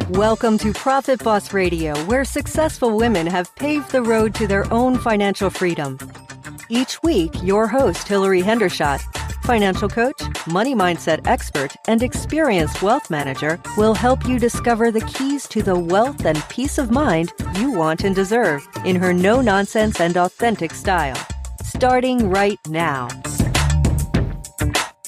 Welcome to Profit Boss Radio, where successful women have paved the road to their own financial freedom. Each week, your host, Hillary Hendershot, financial coach, money mindset expert, and experienced wealth manager, will help you discover the keys to the wealth and peace of mind you want and deserve in her no-nonsense and authentic style. Starting right now.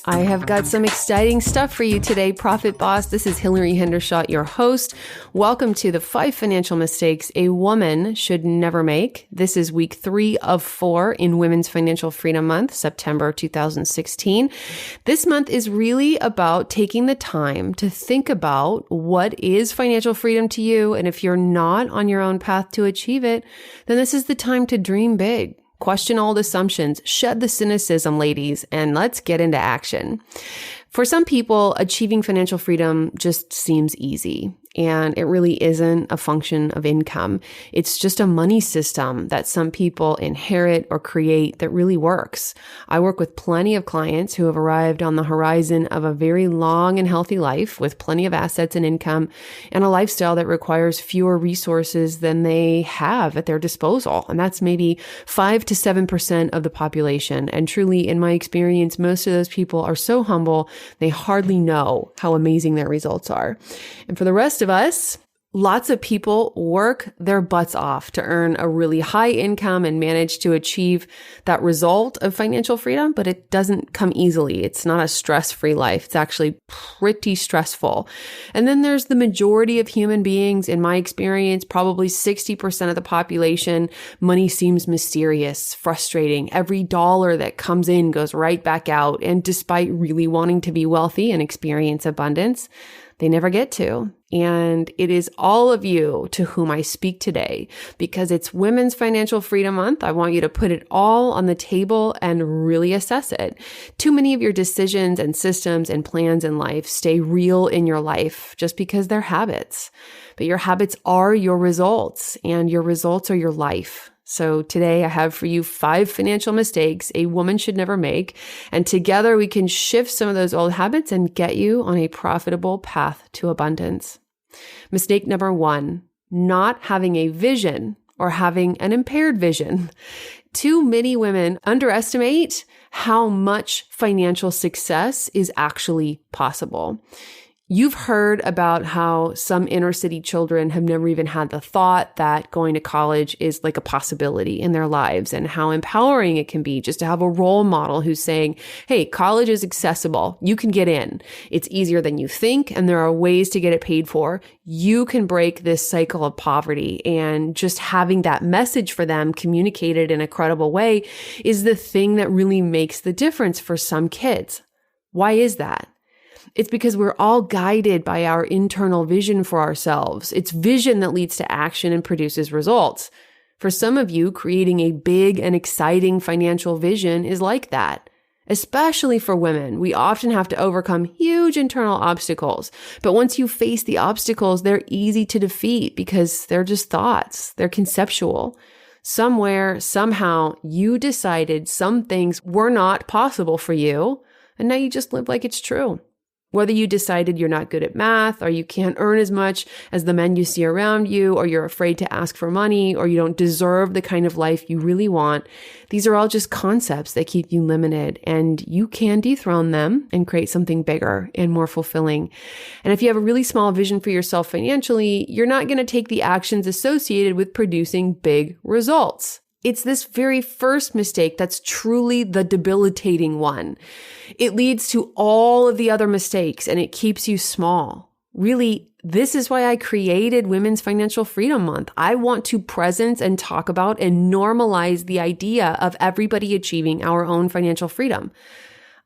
I have got some exciting stuff for you today, Profit Boss. This is Hillary Hendershot, your host. Welcome to the 5 financial mistakes a woman should never make. This is week 3 of 4 in Women's Financial Freedom Month, September 2016. This month is really about taking the time to think about what is financial freedom to you. And if you're not on your own path to achieve it, then this is the time to dream big. Question old assumptions, shed the cynicism, ladies, and let's get into action. For some people, achieving financial freedom just seems easy, and it really isn't a function of income. It's just a money system that some people inherit or create that really works. I work with plenty of clients who have arrived on the horizon of a very long and healthy life with plenty of assets and income and a lifestyle that requires fewer resources than they have at their disposal. And that's maybe 5 to 7% of the population. And truly, in my experience, most of those people are so humble, they hardly know how amazing their results are. And for the rest of us, lots of people work their butts off to earn a really high income and manage to achieve that result of financial freedom, but it doesn't come easily. It's not a stress-free life. It's actually pretty stressful. And then there's the majority of human beings, in my experience, probably 60% of the population. Money seems mysterious, frustrating. Every dollar that comes in goes right back out. And despite really wanting to be wealthy and experience abundance, they never get to. And it is all of you to whom I speak today because it's Women's Financial Freedom Month. I want you to put it all on the table and really assess it. Too many of your decisions and systems and plans in life stay real in your life just because they're habits. But your habits are your results, and your results are your life. So today I have for you 5 financial mistakes a woman should never make. And together we can shift some of those old habits and get you on a profitable path to abundance. Mistake number 1, not having a vision or having an impaired vision. Too many women underestimate how much financial success is actually possible. You've heard about how some inner city children have never even had the thought that going to college is like a possibility in their lives, and how empowering it can be just to have a role model who's saying, hey, college is accessible. You can get in. It's easier than you think, and there are ways to get it paid for. You can break this cycle of poverty. And just having that message for them communicated in a credible way is the thing that really makes the difference for some kids. Why is that? It's because we're all guided by our internal vision for ourselves. It's vision that leads to action and produces results. For some of you, creating a big and exciting financial vision is like that. Especially for women, we often have to overcome huge internal obstacles. But once you face the obstacles, they're easy to defeat because they're just thoughts. They're conceptual. Somewhere, somehow, you decided some things were not possible for you, and now you just live like it's true. Whether you decided you're not good at math, or you can't earn as much as the men you see around you, or you're afraid to ask for money, or you don't deserve the kind of life you really want, these are all just concepts that keep you limited, and you can dethrone them and create something bigger and more fulfilling. And if you have a really small vision for yourself financially, you're not going to take the actions associated with producing big results. It's this very first mistake that's truly the debilitating one. It leads to all of the other mistakes, and it keeps you small. Really, this is why I created Women's Financial Freedom Month. I want to presence and talk about and normalize the idea of everybody achieving our own financial freedom.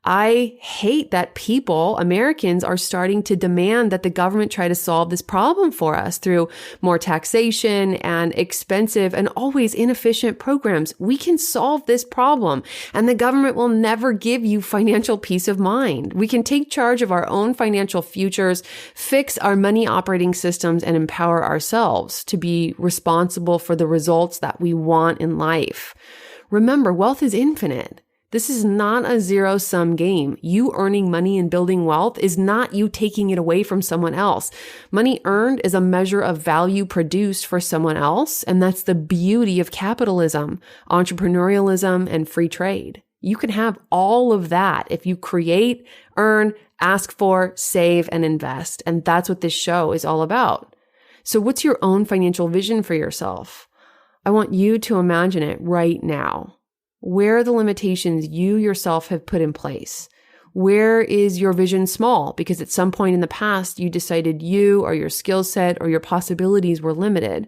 I hate that people, Americans, are starting to demand that the government try to solve this problem for us through more taxation and expensive and always inefficient programs. We can solve this problem, and the government will never give you financial peace of mind. We can take charge of our own financial futures, fix our money operating systems, and empower ourselves to be responsible for the results that we want in life. Remember, wealth is infinite. This is not a zero-sum game. You earning money and building wealth is not you taking it away from someone else. Money earned is a measure of value produced for someone else, and that's the beauty of capitalism, entrepreneurialism, and free trade. You can have all of that if you create, earn, ask for, save, and invest. And that's what this show is all about. So what's your own financial vision for yourself? I want you to imagine it right now. Where are the limitations you yourself have put in place? Where is your vision small? Because at some point in the past, you decided you or your skill set or your possibilities were limited.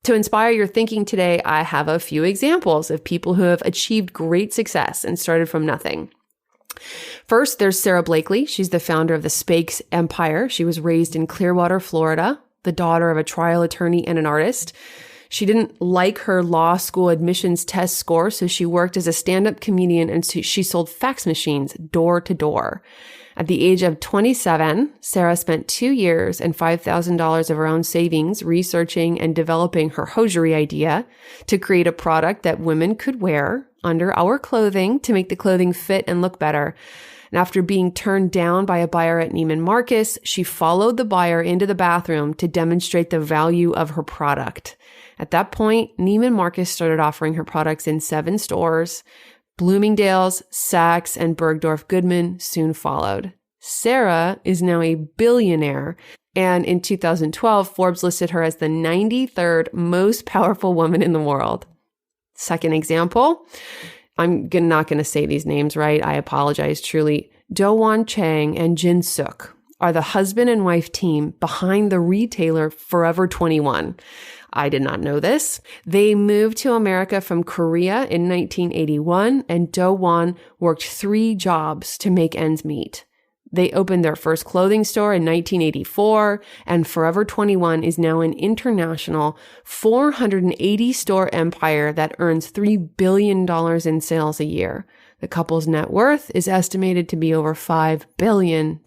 To inspire your thinking today, I have a few examples of people who have achieved great success and started from nothing. First, there's Sarah Blakely. She's the founder of the Spanx Empire. She was raised in Clearwater, Florida, the daughter of a trial attorney and an artist. She didn't like her law school admissions test score, so she worked as a stand-up comedian and she sold fax machines door to door. At the age of 27, Sarah spent 2 years and $5,000 of her own savings researching and developing her hosiery idea to create a product that women could wear under our clothing to make the clothing fit and look better. And after being turned down by a buyer at Neiman Marcus, she followed the buyer into the bathroom to demonstrate the value of her product. At that point, Neiman Marcus started offering her products in 7 stores. Bloomingdale's, Saks, and Bergdorf Goodman soon followed. Sarah is now a billionaire, and in 2012, Forbes listed her as the 93rd most powerful woman in the world. Second example, I'm not going to say these names right. I apologize truly. Do-Won Chang and Jin Suk are the husband and wife team behind the retailer Forever 21. I did not know this. They moved to America from Korea in 1981, and Do-Won worked 3 jobs to make ends meet. They opened their first clothing store in 1984, and Forever 21 is now an international 480-store empire that earns $3 billion in sales a year. The couple's net worth is estimated to be over $5 billion.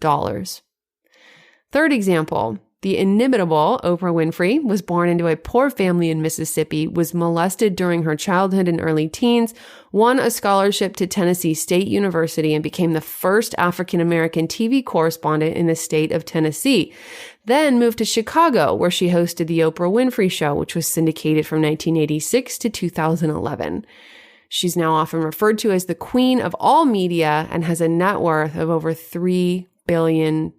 Third example, the inimitable Oprah Winfrey was born into a poor family in Mississippi, was molested during her childhood and early teens, won a scholarship to Tennessee State University, and became the first African-American TV correspondent in the state of Tennessee. Then moved to Chicago, where she hosted the Oprah Winfrey Show, which was syndicated from 1986 to 2011. She's now often referred to as the queen of all media and has a net worth of over $3 billion.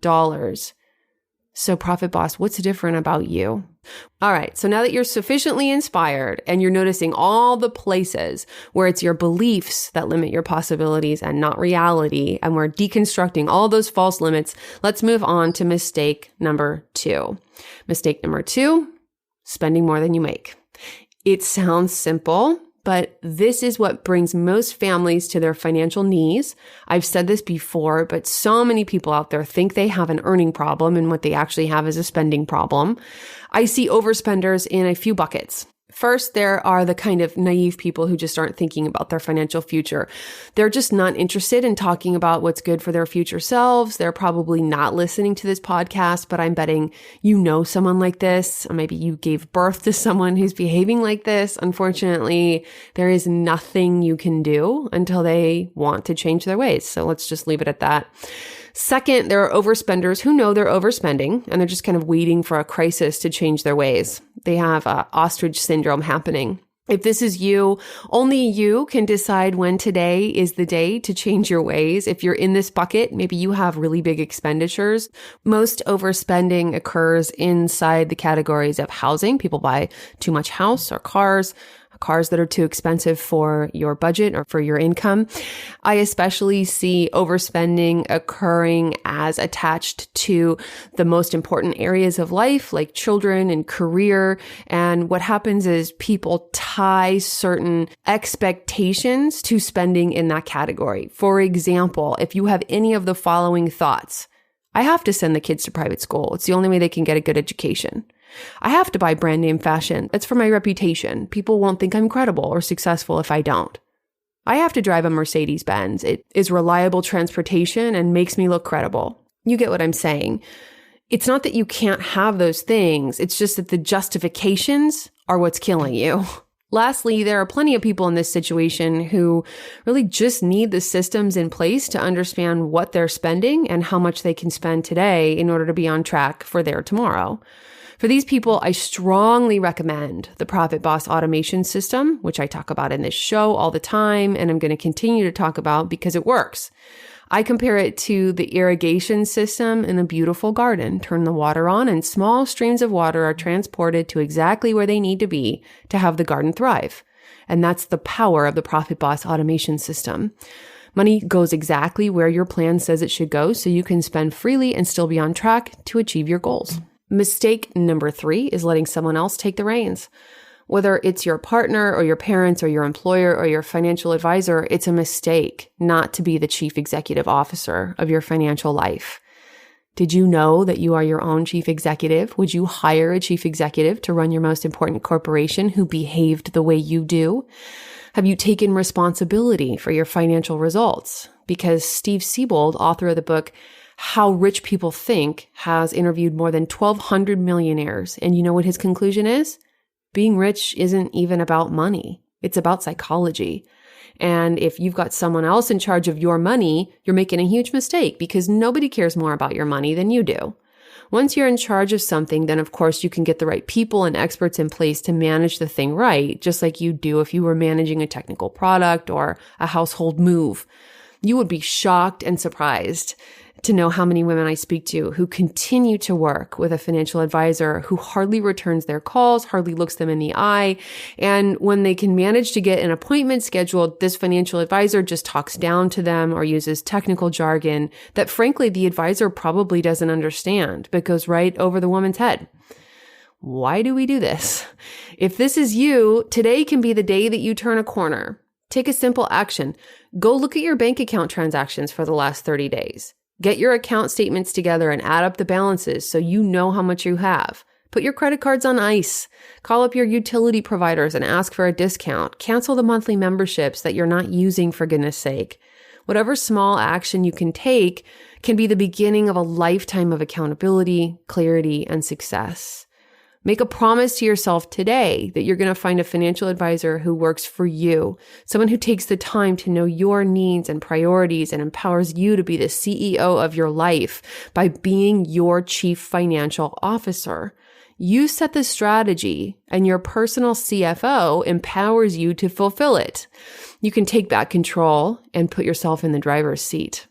So Profit Boss, what's different about you? All right. So now that you're sufficiently inspired and you're noticing all the places where it's your beliefs that limit your possibilities and not reality, and we're deconstructing all those false limits, let's move on to mistake number 2. Mistake number 2, spending more than you make. It sounds simple, but this is what brings most families to their financial knees. I've said this before, but so many people out there think they have an earning problem, and what they actually have is a spending problem. I see overspenders in a few buckets. First, there are the kind of naive people who just aren't thinking about their financial future. They're just not interested in talking about what's good for their future selves. They're probably not listening to this podcast, but I'm betting you know someone like this. Or maybe you gave birth to someone who's behaving like this. Unfortunately, there is nothing you can do until they want to change their ways. So let's just leave it at that. Second, there are overspenders who know they're overspending and they're just kind of waiting for a crisis to change their ways. They have ostrich syndrome happening. If this is you, only you can decide when today is the day to change your ways. If you're in this bucket, maybe you have really big expenditures. Most overspending occurs inside the categories of housing. People buy too much house or cars that are too expensive for your budget or for your income. I especially see overspending occurring as attached to the most important areas of life, like children and career. And what happens is people tie certain expectations to spending in that category. For example, if you have any of the following thoughts, I have to send the kids to private school. It's the only way they can get a good education. I have to buy brand name fashion. It's for my reputation. People won't think I'm credible or successful if I don't. I have to drive a Mercedes-Benz. It is reliable transportation and makes me look credible. You get what I'm saying. It's not that you can't have those things. It's just that the justifications are what's killing you. Lastly, there are plenty of people in this situation who really just need the systems in place to understand what they're spending and how much they can spend today in order to be on track for their tomorrow. For these people, I strongly recommend the Profit Boss automation system, which I talk about in this show all the time, and I'm going to continue to talk about because it works. I compare it to the irrigation system in a beautiful garden. Turn the water on and small streams of water are transported to exactly where they need to be to have the garden thrive. And that's the power of the Profit Boss automation system. Money goes exactly where your plan says it should go, so you can spend freely and still be on track to achieve your goals. Mistake number 3 is letting someone else take the reins. Whether it's your partner or your parents or your employer or your financial advisor, it's a mistake not to be the chief executive officer of your financial life. Did you know that you are your own chief executive? Would you hire a chief executive to run your most important corporation who behaved the way you do? Have you taken responsibility for your financial results? Because Steve Siebold, author of the book, How Rich People Think, has interviewed more than 1,200 millionaires. And you know what his conclusion is? Being rich isn't even about money. It's about psychology. And if you've got someone else in charge of your money, you're making a huge mistake because nobody cares more about your money than you do. Once you're in charge of something, then of course you can get the right people and experts in place to manage the thing right, just like you do if you were managing a technical product or a household move. You would be shocked and surprised to know how many women I speak to who continue to work with a financial advisor who hardly returns their calls, hardly looks them in the eye. And when they can manage to get an appointment scheduled, this financial advisor just talks down to them or uses technical jargon that frankly the advisor probably doesn't understand, but goes right over the woman's head. Why do we do this? If this is you, today can be the day that you turn a corner. Take a simple action. Go look at your bank account transactions for the last 30 days. Get your account statements together and add up the balances so you know how much you have. Put your credit cards on ice. Call up your utility providers and ask for a discount. Cancel the monthly memberships that you're not using, for goodness sake. Whatever small action you can take can be the beginning of a lifetime of accountability, clarity, and success. Make a promise to yourself today that you're going to find a financial advisor who works for you, someone who takes the time to know your needs and priorities and empowers you to be the CEO of your life by being your chief financial officer. You set the strategy and your personal CFO empowers you to fulfill it. You can take back control and put yourself in the driver's seat.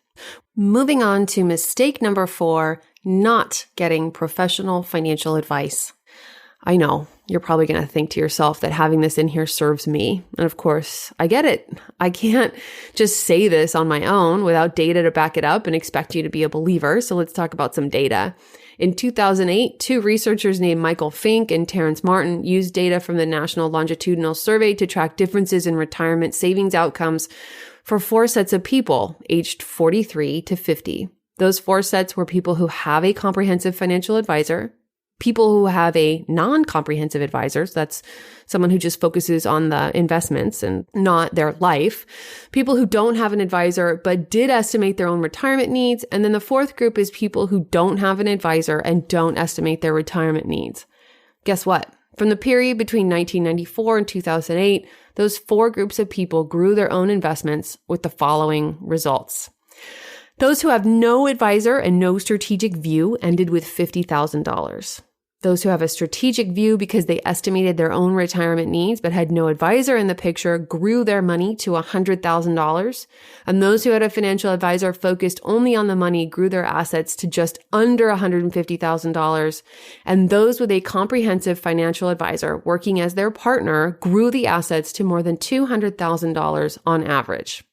Moving on to mistake number 4, not getting professional financial advice. I know you're probably going to think to yourself that having this in here serves me. And of course, I get it. I can't just say this on my own without data to back it up and expect you to be a believer. So let's talk about some data. In 2008, 2 researchers named Michael Fink and Terrence Martin used data from the National Longitudinal Survey to track differences in retirement savings outcomes for 4 sets of people aged 43 to 50. Those 4 sets were people who have a comprehensive financial advisor, people who have a non-comprehensive advisor, so that's someone who just focuses on the investments and not their life, people who don't have an advisor but did estimate their own retirement needs, and then the 4th group is people who don't have an advisor and don't estimate their retirement needs. Guess what? From the period between 1994 and 2008, those 4 groups of people grew their own investments with the following results. Those who have no advisor and no strategic view ended with $50,000. Those who have a strategic view because they estimated their own retirement needs but had no advisor in the picture grew their money to $100,000. And those who had a financial advisor focused only on the money grew their assets to just under $150,000. And those with a comprehensive financial advisor working as their partner grew the assets to more than $200,000 on average.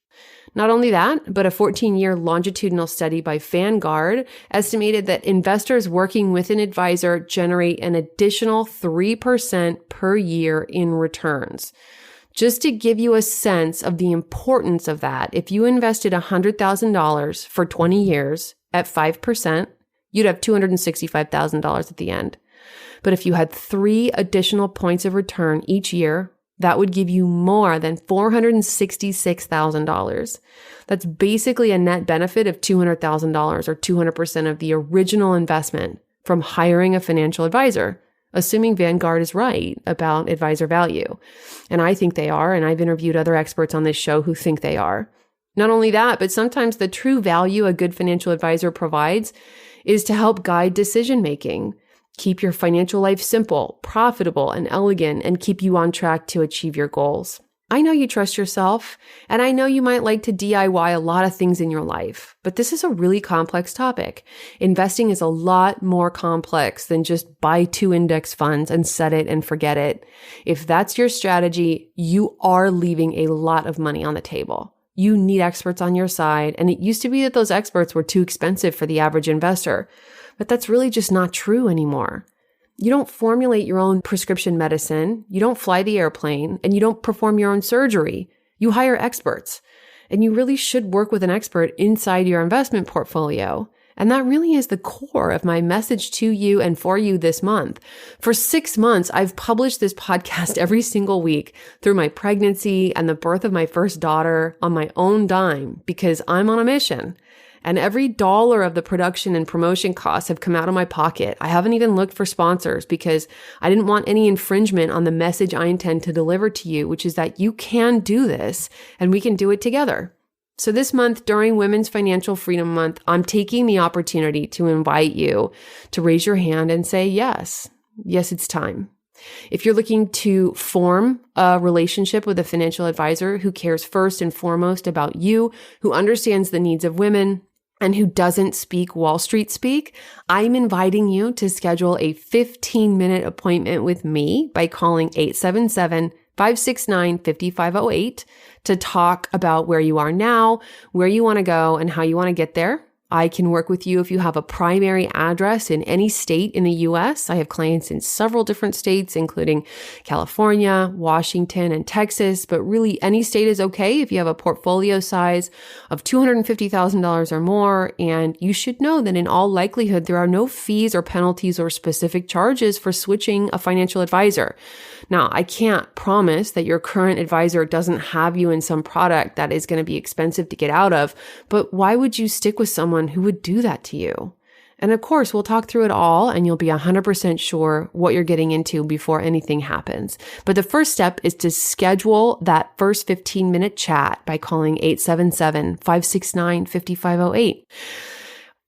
Not only that, but a 14-year longitudinal study by Vanguard estimated that investors working with an advisor generate an additional 3% per year in returns. Just to give you a sense of the importance of that, if you invested $100,000 for 20 years at 5%, you'd have $265,000 at the end. But if you had 3 additional points of return each year, that would give you more than $466,000. That's basically a net benefit of $200,000 or 200% of the original investment from hiring a financial advisor, assuming Vanguard is right about advisor value. And I think they are, and I've interviewed other experts on this show who think they are. Not only that, but sometimes the true value a good financial advisor provides is to help guide decision-making, keep your financial life simple, profitable, and elegant, and keep you on track to achieve your goals. I know you trust yourself, and I know you might like to DIY a lot of things in your life, but this is a really complex topic. Investing is a lot more complex than just buy 2 index funds and set it and forget it. If that's your strategy, you are leaving a lot of money on the table. You need experts on your side, and it used to be that those experts were too expensive for the average investor, but that's really just not true anymore. You don't formulate your own prescription medicine, you don't fly the airplane, and you don't perform your own surgery. You hire experts, and you really should work with an expert inside your investment portfolio. And that really is the core of my message to you and for you this month. For 6 months, I've published this podcast every single week through my pregnancy and the birth of my first daughter on my own dime because I'm on a mission. And every dollar of the production and promotion costs have come out of my pocket. I haven't even looked for sponsors because I didn't want any infringement on the message I intend to deliver to you, which is that you can do this and we can do it together. So this month, during Women's Financial Freedom Month, I'm taking the opportunity to invite you to raise your hand and say, yes, it's time. If you're looking to form a relationship with a financial advisor who cares first and foremost about you, who understands the needs of women, and who doesn't speak Wall Street speak, I'm inviting you to schedule a 15-minute appointment with me by calling 877-569-5508 to talk about where you are now, where you want to go, and how you want to get there. I can work with you if you have a primary address in any state in the U.S. I have clients in several different states, including California, Washington, and Texas, but really any state is okay if you have a portfolio size of $250,000 or more. And you should know that in all likelihood, there are no fees or penalties or specific charges for switching a financial advisor. Now, I can't promise that your current advisor doesn't have you in some product that is going to be expensive to get out of, but why would you stick with someone who would do that to you? And of course, we'll talk through it all and you'll be 100% sure what you're getting into before anything happens. But the first step is to schedule that first 15-minute chat by calling 877-569-5508.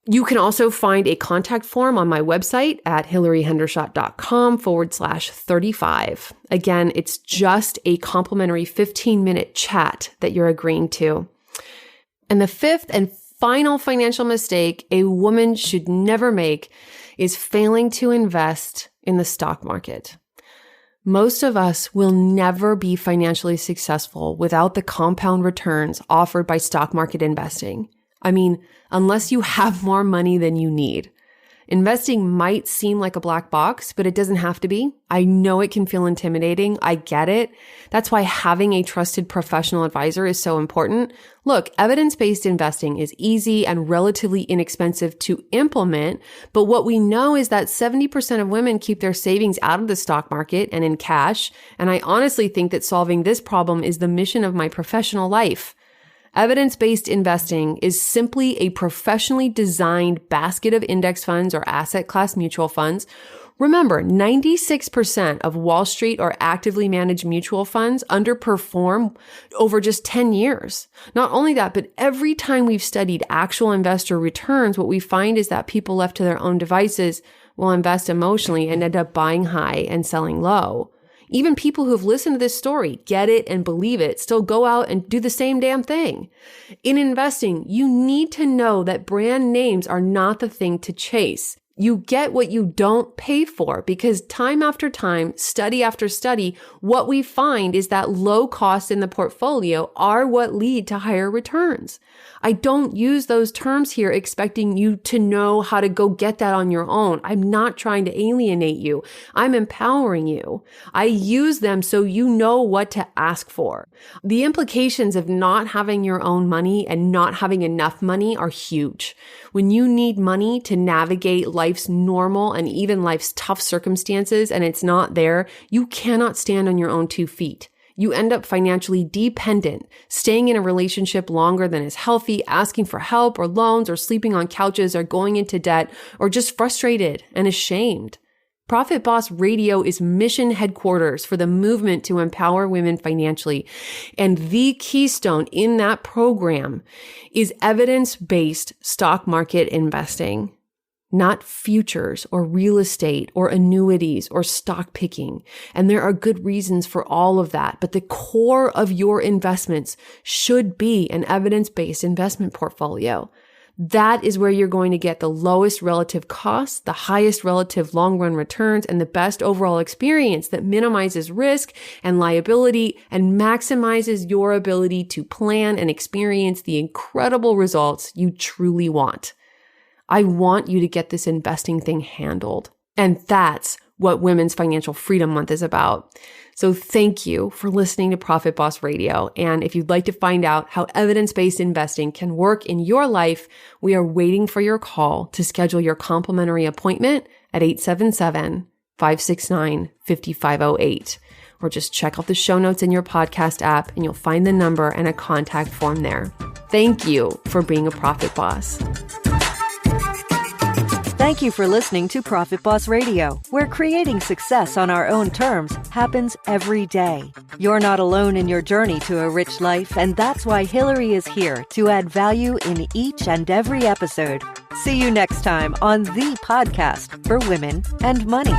You can also find a contact form on my website at hillaryhendershot.com/35. Again, it's just a complimentary 15-minute chat that you're agreeing to. And the fifth and final financial mistake a woman should never make is failing to invest in the stock market. Most of us will never be financially successful without the compound returns offered by stock market investing. I mean, unless you have more money than you need. Investing might seem like a black box, but it doesn't have to be. I know it can feel intimidating. I get it. That's why having a trusted professional advisor is so important. Look, evidence-based investing is easy and relatively inexpensive to implement, but what we know is that 70% of women keep their savings out of the stock market and in cash, and I honestly think that solving this problem is the mission of my professional life. Evidence-based investing is simply a professionally designed basket of index funds or asset class mutual funds. Remember, 96% of Wall Street or actively managed mutual funds underperform over just 10 years. Not only that, but every time we've studied actual investor returns, what we find is that people left to their own devices will invest emotionally and end up buying high and selling low. Even people who have listened to this story, get it and believe it, still go out and do the same damn thing. In investing, you need to know that brand names are not the thing to chase. You get what you don't pay for because time after time, study after study, what we find is that low costs in the portfolio are what lead to higher returns. I don't use those terms here expecting you to know how to go get that on your own. I'm not trying to alienate you. I'm empowering you. I use them so you know what to ask for. The implications of not having your own money and not having enough money are huge. When you need money to navigate life's normal and even life's tough circumstances and it's not there, you cannot stand on your own 2 feet. You end up financially dependent, staying in a relationship longer than is healthy, asking for help or loans or sleeping on couches or going into debt or just frustrated and ashamed. Profit Boss Radio is mission headquarters for the movement to empower women financially. And the keystone in that program is evidence-based stock market investing, not futures or real estate or annuities or stock picking. And there are good reasons for all of that. But the core of your investments should be an evidence-based investment portfolio. That is where you're going to get the lowest relative costs, the highest relative long-run returns, and the best overall experience that minimizes risk and liability and maximizes your ability to plan and experience the incredible results you truly want. I want you to get this investing thing handled. And that's what Women's Financial Freedom Month is about. So thank you for listening to Profit Boss Radio. And if you'd like to find out how evidence-based investing can work in your life, we are waiting for your call to schedule your complimentary appointment at 877-569-5508. Or just check out the show notes in your podcast app and you'll find the number and a contact form there. Thank you for being a Profit Boss. Thank you for listening to Profit Boss Radio, where creating success on our own terms happens every day. You're not alone in your journey to a rich life, and that's why Hillary is here to add value in each and every episode. See you next time on the podcast for women and money.